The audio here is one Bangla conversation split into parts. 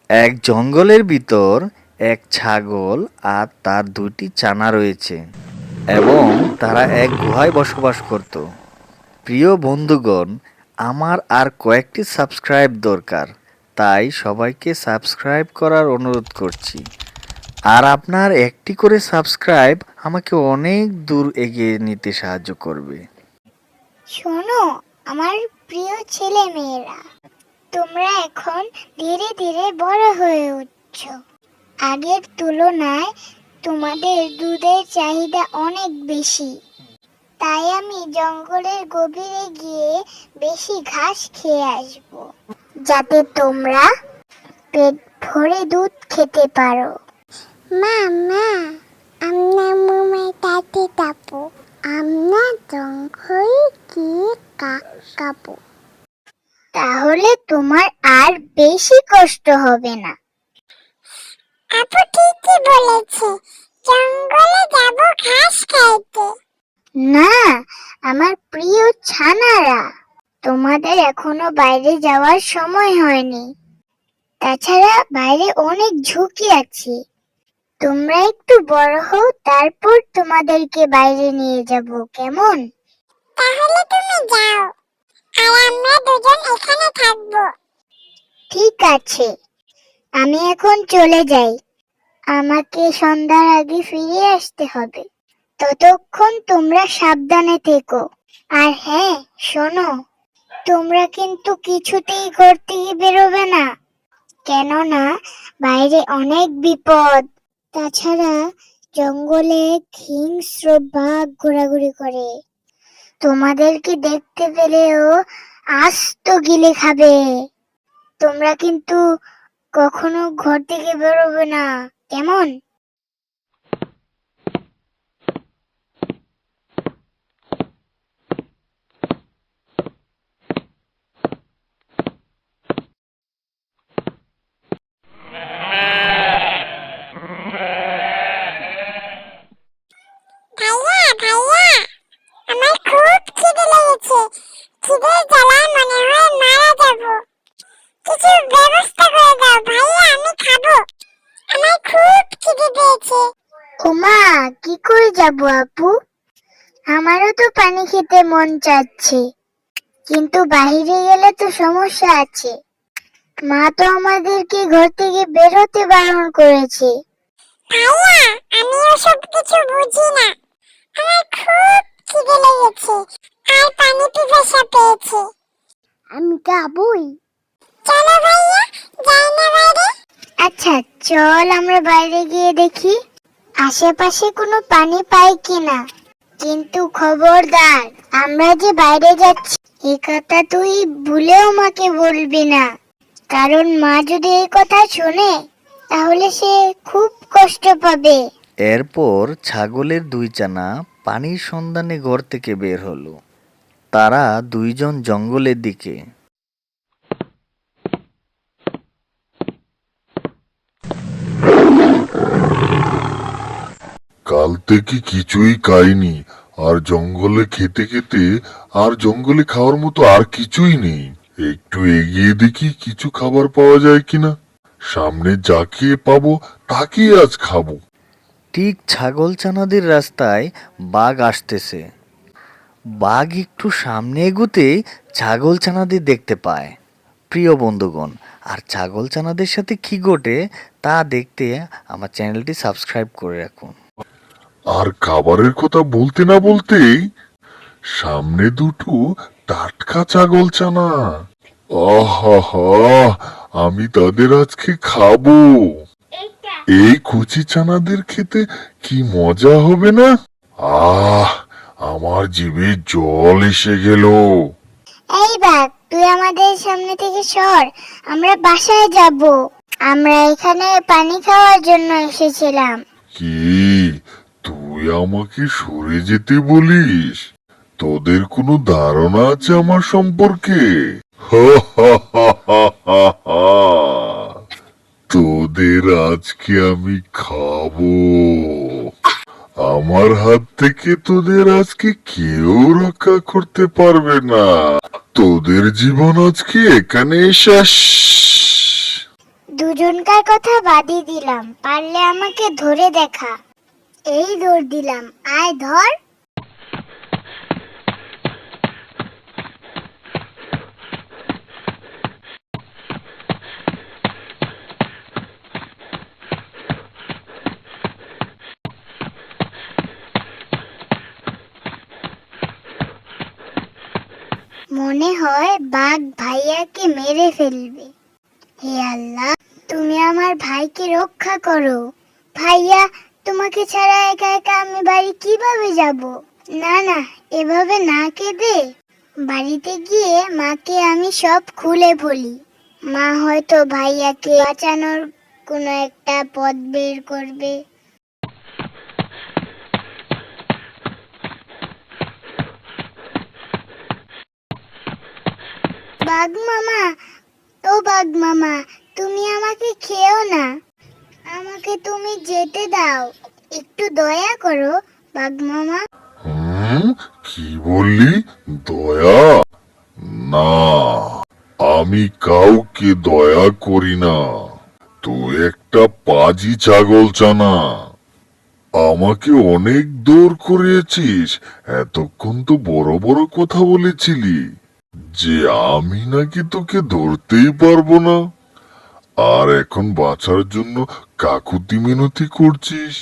এক জঙ্গলের ভিতর এক ছাগল আর তার দুটি ছানা রয়েছে এবং তারা এক গুহায় বসবাস করত। প্রিয় বন্ধুগণ, আমার আর কয়েকটি সাবস্ক্রাইব দরকার, তাই সবাইকে সাবস্ক্রাইব করার অনুরোধ করছি। আর আপনার একটি করে সাবস্ক্রাইব আমাকে অনেক দূর এগিয়ে নিতে সাহায্য করবে। শোনো আমার প্রিয় ছেলে মেয়েরা, তোমরা এখন ধীরে ধীরে বড় হয়ে উঠছ। আগের তুলনায় তোমাদের দুধের চাহিদা অনেক বেশি। তাই আমি জঙ্গলের গভীরে গিয়ে বেশি ঘাস খেয়ে আসব, যাতে তোমরা পেট ভরে দুধ খেতে পারো। মামা, আমরা মুমাই তাতে তাপো, আমরা জঙ্গলে গিয়ে কাকাবো। তাহলে তোমার আর বেশি কষ্ট হবে না। আপু ঠিকই বলেছে, জঙ্গলে যাব ঘাস খাইতে। না, আমার প্রিয় ছানারা, তোমাদের এখনো বাইরে যাওয়ার সময় হয়নি। তাছাড়া বাইরে অনেক ঝুঁকি আছে। তোমরা একটু বড় হও, তারপর তোমাদেরকে বাইরে নিয়ে যাব, কেমন? তাহলে তুমি যাও, আর আমরা দুজন এখানে থাকব। ঠিক আছে, আমি এখন চলে যাই। আমাকে সন্ধ্যার আগে ফিরে আসতে হবে। ততক্ষণ তোমরা সাবধানে থেকো। আর হ্যাঁ, শোনো, তোমরা কিন্তু কিছুতেই ঘর থেকে বেরোবে না, কেননা বাইরে অনেক বিপদ। তাছাড়া জঙ্গলে হিংস্র বাঘ ঘোরাঘুরি করে। তোমাদেরকে দেখতে পেলেও আস্ত গিলে খাবে। তোমরা কিন্তু কখনো ঘর থেকে বেরোবে না, কেমন? ভাইয়া ভাইয়া, আমার খুব খিদে লেগেছে। খিদের জ্বালায় মনে হয় মারা যাব। কিছু ব্যবস্থা করে দাও ভাইয়া, আমি খাবো। আমার খুব খিদে পেয়েছে। ওমা, কি করে যাব আপু? আমারও তো পানি খেতে মন চাচ্ছে, কিন্তু বাইরে গেলে তো সমস্যা আছে। মা তো আমাদেরকে ঘর থেকে বের হতে বারণ করেছে। ভাইয়া, আমি ওসব কিছু বুঝি না। আমার খুব খিদে লেগেছে আর পানি পিপাসা পেয়েছে। আমি খাবই। চলো ভাইয়া, যাই না বাইরে? আচ্ছা, চল আমরা বাইরে গিয়ে দেখি আশেপাশে কোনো পানি পাই কিনা। কিন্তু খবরদার, আমরা যে বাইরে যাচ্ছি এই কথা তুই ভুলেও মাকে বলবি না, কারণ মা যদি এই কথা শুনে তাহলে সে খুব কষ্ট পাবে। এরপর ছাগলের দুই ছানা পানির সন্ধানে ঘর থেকে বের হলো। তারা দুইজন জঙ্গলের দিকে। কাল থেকে কিছুই খাইনি, আর জঙ্গলে খেতে খেতে আর জঙ্গলে খাওয়ার মতো আর কিছুই নেই। একটু এগিয়ে দেখি কিছু খাবার পাওয়া যায় কিনা। সামনে যা খেয়ে পাবো তাকেই আজ খাবো। ঠিক ছাগল ছানাদের রাস্তায় বাঘ আসতেছে। বাঘ একটু সামনে এগুতেই ছাগল ছানাদের দেখতে পায়। প্রিয় বন্ধুগণ, আর ছাগল ছানাদের সাথে কি ঘটে তা দেখতে আমার চ্যানেলটি সাবস্ক্রাইব করে রাখুন। আর খাবারের কথা বলতে না বলতেই সামনে দুটো টাটকা ছাগল ছানা। আহা, আমি তাদের আজকে খাবো। এই কচি ছানাদের খেতে কি মজা হবে না? আহ, আমার জিভে জল এসে গেল। এই বাঘ, তুই আমাদের সামনে থেকে সর, আমরা বাসায় যাব। আমরা এখানে পানি খাওয়ার জন্য এসেছিলাম। কি, তুই আমাকে সরে যেতে বলিস? তোদের কোনো ধারণা আছে আমার সম্পর্কে? তোদের আজকে আমি খাবো। আমার হাত থেকে তোদের আজকে কেউ রক্ষা করতে পারবে না। তোদের জীবন আজকে এখানে শেষ। দুজনকার কথা বাদই দিলাম, পারলে আমাকে ধরে দেখা। এই দৌড় দিলাম, আয় ধর। মনে হয় বাঘ ভাইয়াকে মেরে ফেলবে। হে আল্লাহ, তুমি আমার ভাইকে রক্ষা করো। ভাইয়া, তোমাকে ছাড়া একা একা আমি বাড়ি কিভাবে যাব? না না, এভাবে না কেঁদে বাড়িতে গিয়ে মাকে আমি সব খুলে বলি। মা হয়তো ভাইয়াকে বাঁচানোর কোনো একটা পথ বের করবে। বাঘ মামা, ও বাঘ মামা, তুমি আমাকে খেও না। আমাকে তুমি যেতে দাও, একটু দয়া করো বাঘ মামা। কি বললি? দয়া? না, আমি কাউকে দয়া করি না। তুই একটা পাজি ছাগল চানা। আমাকে অনেক দৌড় করিয়েছিস। এতক্ষণ তো বড় বড় কথা বলেছিলি যে আমি নাকি তোকে ধরতেই পারবো না, আর এখন বাঁচার জন্য কাকুতি মিনতি করছিস।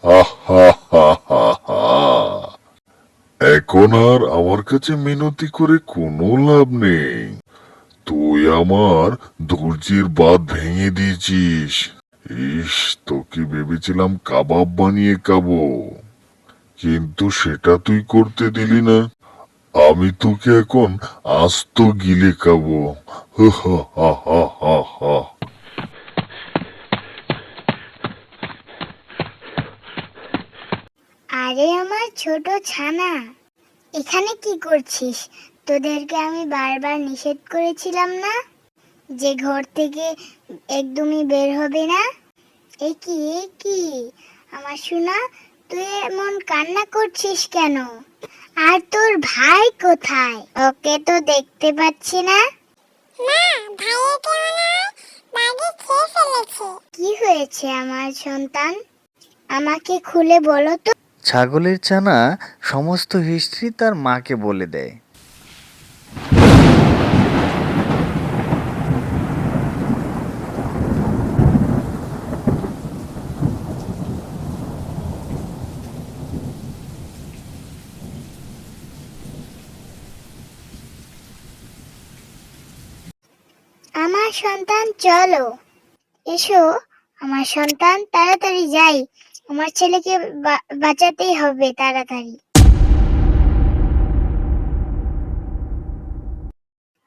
হা হা হা হা হা। এখন আর আমার কাছে মিনতি করে কোনো লাভ নেই। তুই আমার ধৈর্যের বাঁধ ভেঙে দিয়েছিস। ইস, তোকে ভেবেছিলাম কাবাব বানিয়ে খাবো, কিন্তু সেটা তুই করতে দিলি না। আমি তোকে এখন আস্ত গিলে খাবো। হা হা হা হা হা হা। আরে আমার ছোট ছানা, এখানে কি করছিস? তোদেরকে আমি বারবার নিষেধ করেছিলাম না যে ঘর থেকে একদমই বের হবে না? এ কি আমার সোনা, তুই এমন কান্না করছিস কেন? আর তোর ভাই কোথায়? ওকে তো দেখতে পাচ্ছি না। মা, ভাইয়াকে মনে হয় বাঘে খেয়ে ফেলেছে। কি হয়েছে আমার সন্তান? আমাকে খুলে বলো তো। ছাগলের ছানা সমস্ত হিস্ট্রি তার মাকে বলে দেয়। আমার সন্তান, চলো, এসো আমার সন্তান, তাড়াতাড়ি যাই। আমার ছেলেকে বাঁচাতেই হবে তাড়াতাড়ি।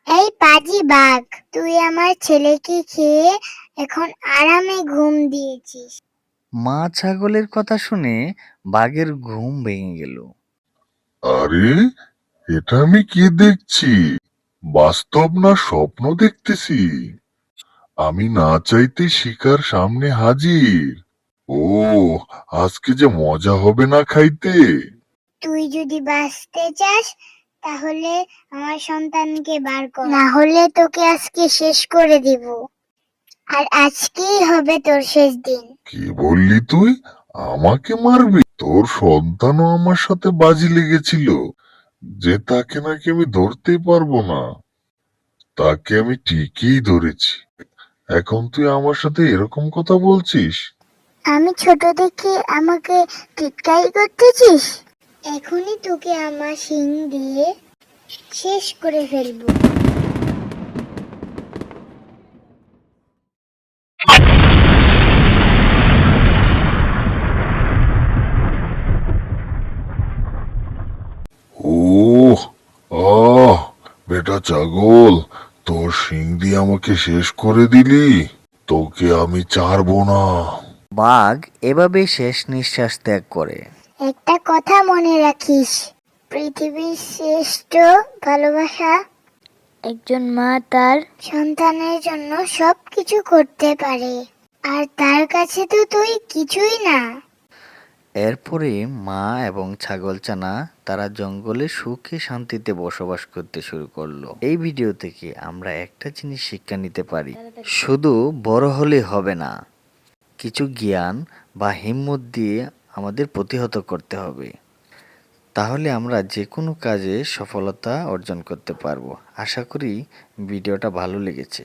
এই পাজি বাঘ, তুই আমার ছেলেকে খেয়ে এখন আরামে ঘুম দিয়েছিস। মা ছাগলের কথা শুনে বাঘের ঘুম ভেঙে গেল। আরে, এটা আমি কি দেখছি? বাস্তব না স্বপ্ন দেখতেছি? আমি না চাইতে শিকার সামনে হাজির। ও, আজকে যে মজা হবে না খাইতে। তুই যদি বাঁচতে চাস তাহলে আমার সন্তানকে বার কর, না হলে তোকে আজকে শেষ করে দিব। আর আজকেই হবে তোর শেষ দিন। কি বললি তুই? আমাকে মারবি? তোর সন্তানও আমার সাথে বাজি লেগেছিল যে তাকে নাকি আমি ধরতেই পারবো না। তাকে আমি ঠিকই ধরেছি। এখন তুই আমার সাথে এরকম কথা বলছিস? আমি ছোট দেখে আমাকে টিটকারি করতেছিস? এখনই তোকে আমার শিং দিয়ে শেষ করে ফেলবো। ওহ, আহ, বেটা ছাগল, তোর শিং দিয়ে আমাকে শেষ করে দিলি। তোকে আমি ছাড়বো না। বাঘ এভাবে শেষ নিঃশ্বাস ত্যাগ করে। একটা কথা মনে রাখিস, পৃথিবীর শ্রেষ্ঠ ভালোবাসা একজন মা তার সন্তানের জন্য সবকিছু করতে পারে, আর তার কাছে তো তুই কিছুই না। এরপরে মা এবং ছাগলছানা তারা জঙ্গলে সুখে শান্তিতে বসবাস করতে শুরু করলো। এই ভিডিও থেকে আমরা একটা জিনিস শিক্ষা নিতে পারি, শুধু বড় হলে হবে না, কিছু জ্ঞান বা হিম্মত দিয়ে আমাদের প্রতিহত করতে হবে। তাহলে আমরা যে কোনো কাজে সফলতা অর্জন করতে পারবো। আশা করি ভিডিওটা ভালো লেগেছে।